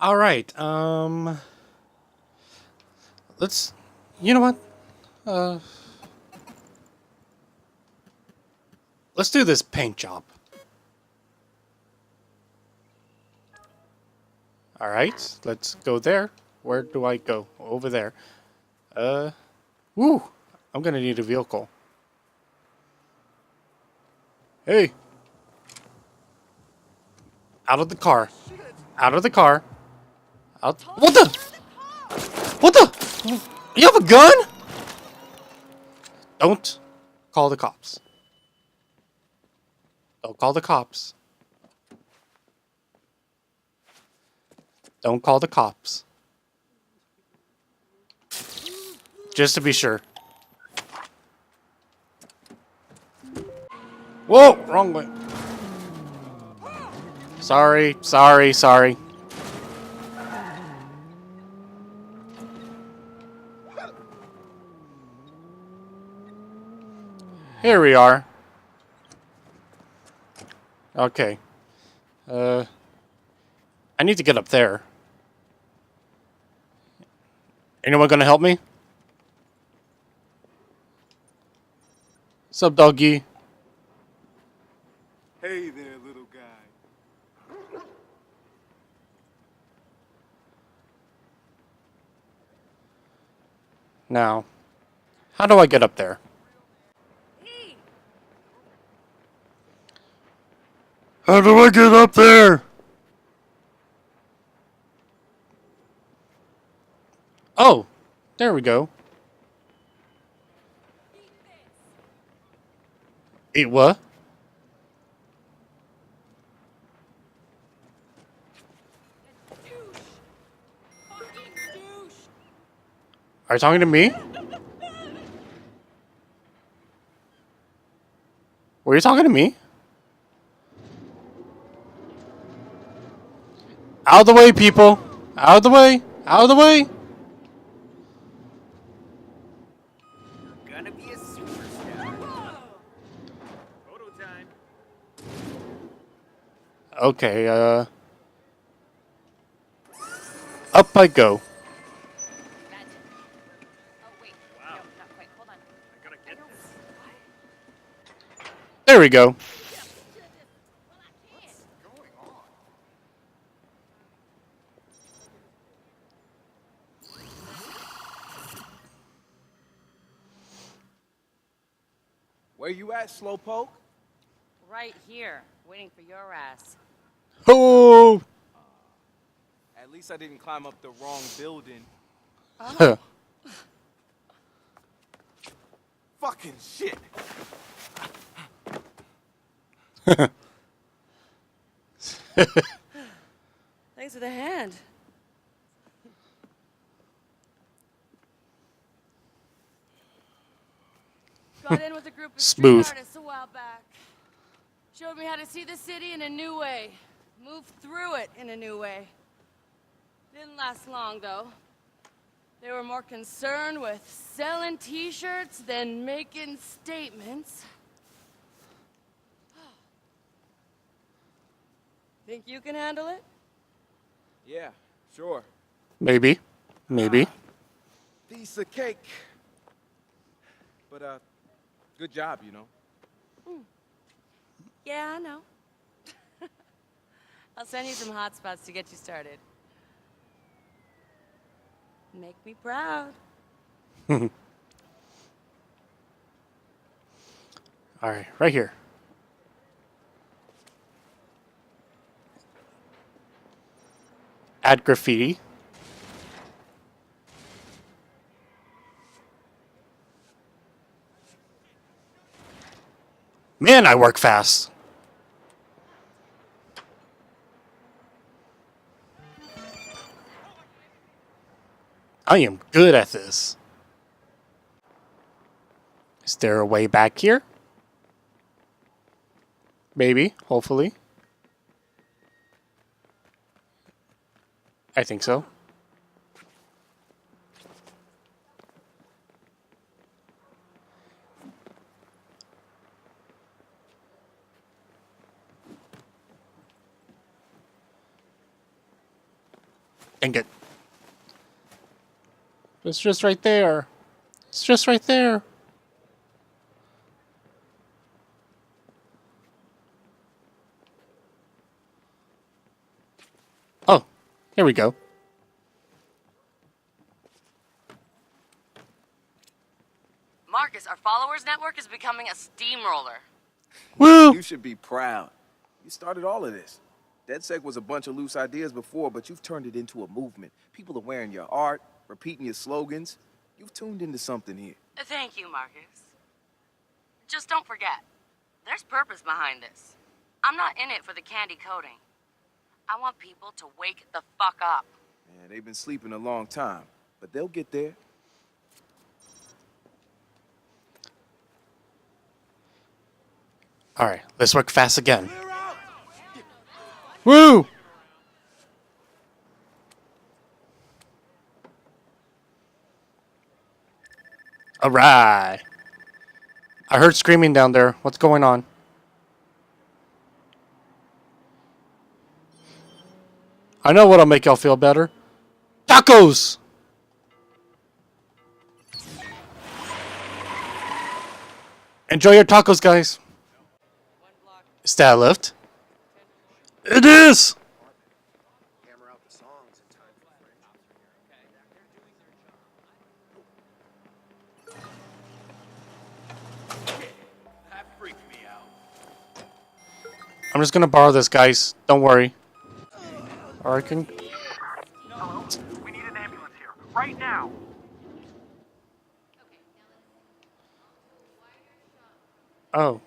All right. Let's. You know what? Uh, let's do this paint job. All right. Let's go there. Where do I go? Over there. Uh. Woo. I'm gonna need a vehicle. Hey. Out of the car. Out of the car. Out. What the? What the? You have a gun? Don't call the cops. Don't call the cops. Don't call the cops. Just to be sure. Whoa! Wrong way. Sorry, sorry, sorry. Here we are. Okay. I need to get up there. Anyone gonna help me? Sup, doggy? Hey there, little guy. Now, how do I get up there? How do I get up there? Oh, there we go. Eat what? Are you talking to me? Were you talking to me? Out of the way, people! Out of the way! Out of the way! Gonna be a superstar. Photo time. Okay, up I go. Wow. I gotta get this. There we go. What's going on? Where you at, Slowpoke? Right here, waiting for your ass. Oh! At least I didn't climb up the wrong building. Oh, Fucking shit. thanks for the hand. Got in with a group of street Smooth. artists a while back. Showed me how to see the city in a new way. Move through it in a new way. Didn't last long, though. They were more concerned with selling t-shirts than making statements. Think you can handle it? Yeah, sure. Maybe. Maybe. Piece of cake. But, good job, you know. Yeah, I know. I'll send you some hot spots to get you started. Make me proud. Alright, right here. Add graffiti. Man, I work fast. I am good at this. Is there a way back here? Maybe, hopefully. I think so. Dang it. It's just right there. It's just right there. Oh, here we go. Marcus, our followers network is becoming a steamroller. Woo! You should be proud. You started all of this. DedSec was a bunch of loose ideas before, but you've turned it into a movement. People are wearing your art, repeating your slogans. You've tuned into something here. Thank you, Marcus. Just don't forget, there's purpose behind this. I'm not in it for the candy coating. I want people to wake the fuck up. Man, they've been sleeping a long time, but they'll get there. Alright, let's work fast again. Woo! Alright. I heard screaming down there. What's going on? I know what'll make y'all feel better. Tacos! Enjoy your tacos, guys. Is that a lift? It is! I'm just gonna borrow this, guys. Don't worry. Or I can... Hello? We need an ambulance here. Right now. Oh.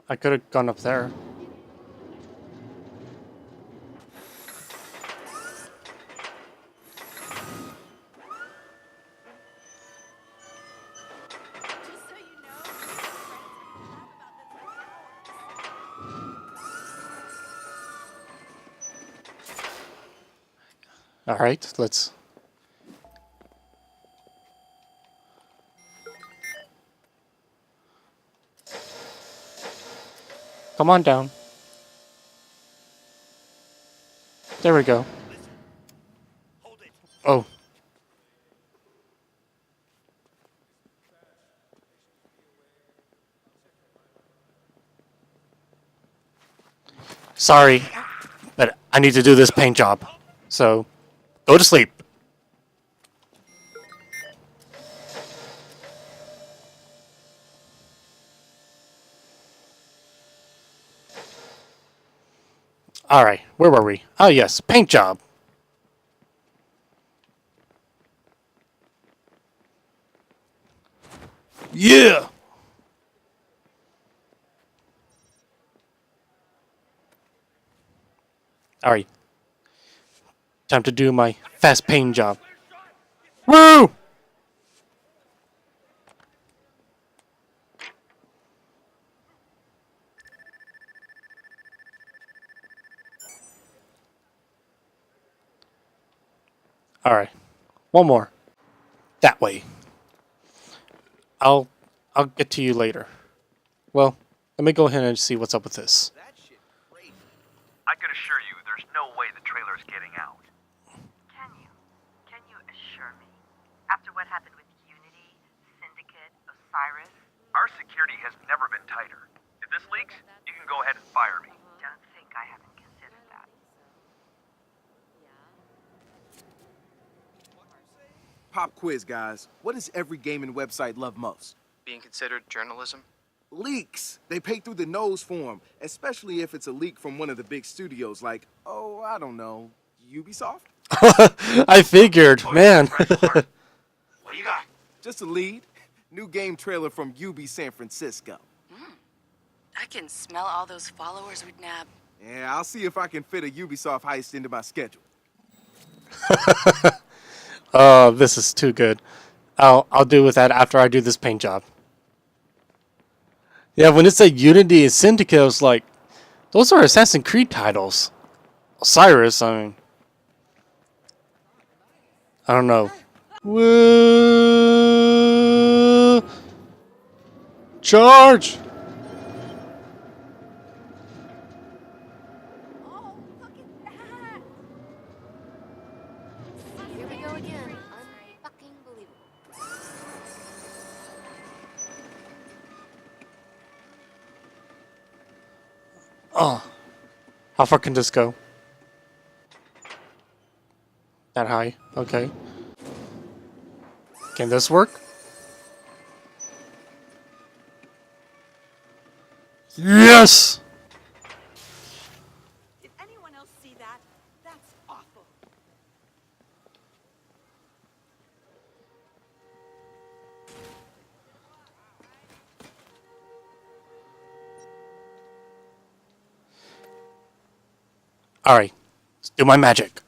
I could have gone up there. Alright, let's... Come on down. There we go. Oh. Sorry, but I need to do this paint job. So, go to sleep. Alright, where were we? Oh yes, paint job. Yeah! Alright. Time to do my fast paint job. Woo! Alright. One more. That way. I'll get to you later. Well, let me go ahead and see what's up with this. I can assure you there's no way the trailer's getting out. Can you? Can you assure me? After what happened with Unity, Syndicate, Osiris? Our security has never been tighter. If this leaks, you can go ahead and fire me. Don't think I haven't considered that. Pop quiz, guys. What does every gaming website love most? Being considered journalism? Leaks. They pay through the nose for them, especially if it's a leak from one of the big studios like, oh, I don't know, Ubisoft? I figured, man. What do you got? Just a lead. New game trailer from Ubi San Francisco. I can smell all those followers we'd nab. Yeah, I'll see if I can fit a Ubisoft heist into my schedule. Oh, this is too good. I'll do with that after I do this paint job. Yeah, when it said Unity and Syndicate, I was like, those are Assassin's Creed titles. Osiris, I mean, I don't know. Woo! Charge! Oh, look at that! Oh, how far can this go? That high. Okay. Can this work? Yes! Did anyone else see that? That's awful. Alright. Let's do my magic.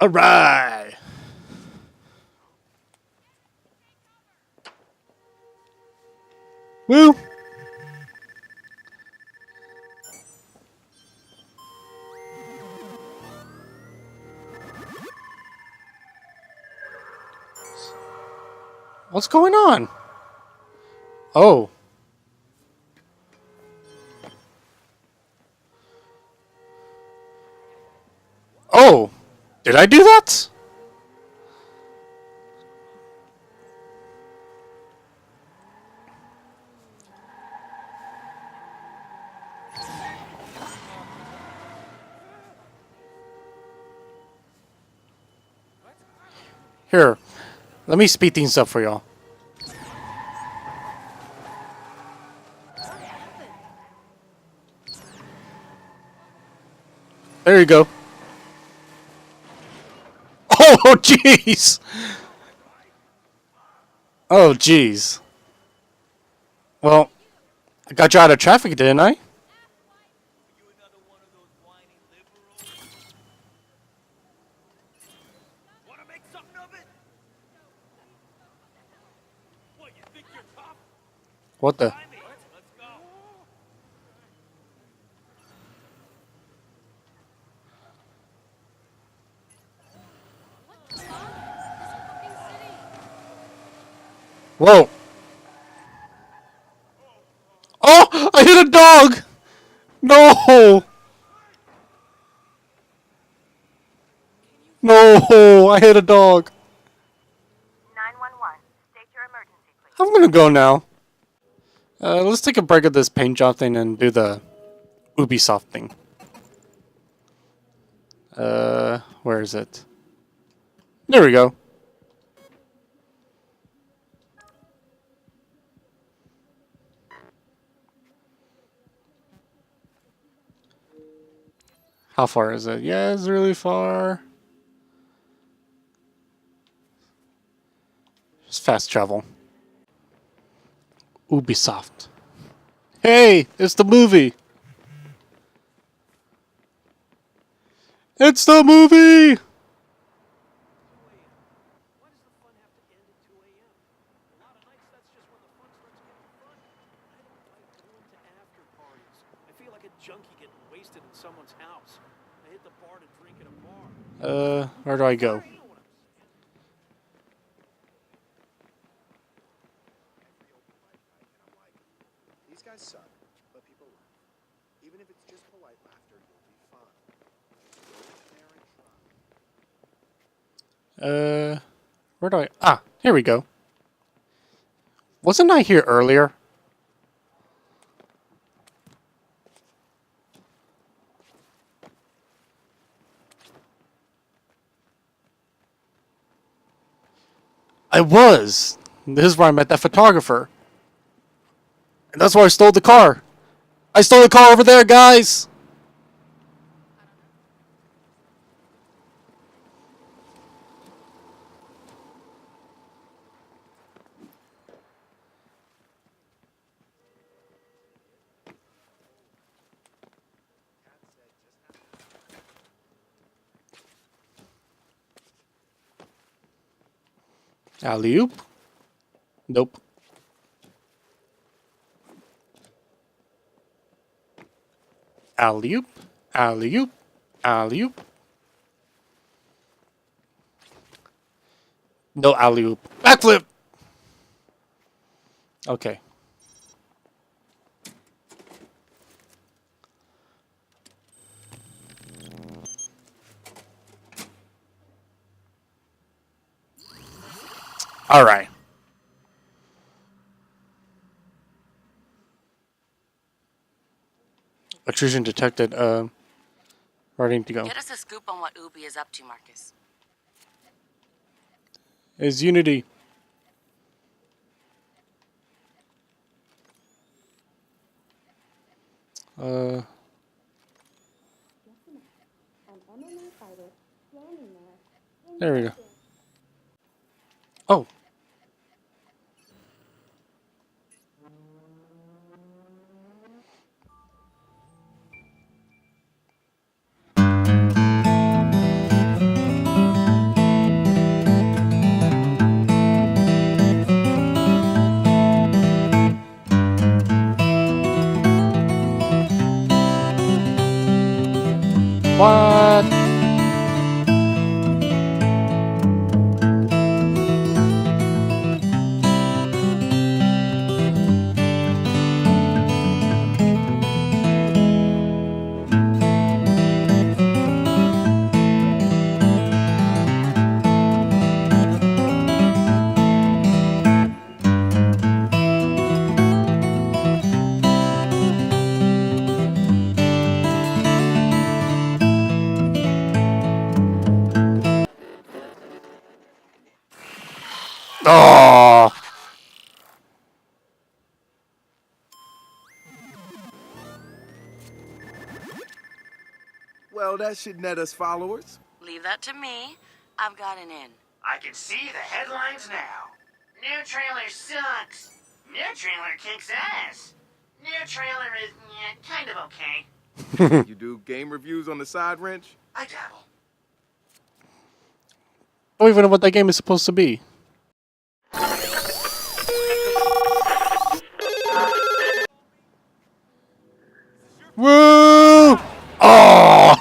Alright! Woo! What's going on? Oh. Oh! Did I do that? Here, let me speed things up for y'all. There you go. Oh, jeez! Oh, jeez. Well, I got you out of traffic, didn't I? Want to make something of it? What, you think you're tough? What the? Try me. Let's go. Whoa! Oh! I hit a dog! No! No! I hit a dog. 911. State your emergency, please. I'm gonna go now. Let's take a break of this paint job thing and do the Ubisoft thing. Where is it? There we go. How far is it? Yeah, it's really far. Just fast travel. Ubisoft. Hey, it's the movie. It's the movie. Why does the fun have to end at 2 a.m.? A lot of nights, that's just when the fun starts getting fun. I don't like going to after parties. I feel like a junkie getting wasted in someone's house. I hit the bar to drink at a bar. Where do I go? You know what I'm saying? These guys suck, but people laugh. Even if it's just polite laughter, you'll be fine. Just go in there and try. Where do I? Ah, here we go. Wasn't I here earlier? I was. This is where I met that photographer. And that's why I stole the car. I stole the car over there, guys. Alley-oop? Nope. Alley-oop? Alley-oop? Alley-oop? No alley-oop. Backflip! Okay. Alright. Intrusion detected. Ready to go. Get us a scoop on what Ubi is up to, Marcus. Is Unity. There we go. Oh. What? Oh. Well, that should net us followers. Leave that to me. I've got an in. I can see the headlines now. New trailer sucks. New trailer kicks ass. New trailer is kind of okay. You do game reviews on the side, Wrench? I dabble. I don't even know what that game is supposed to be. Woo! Oh!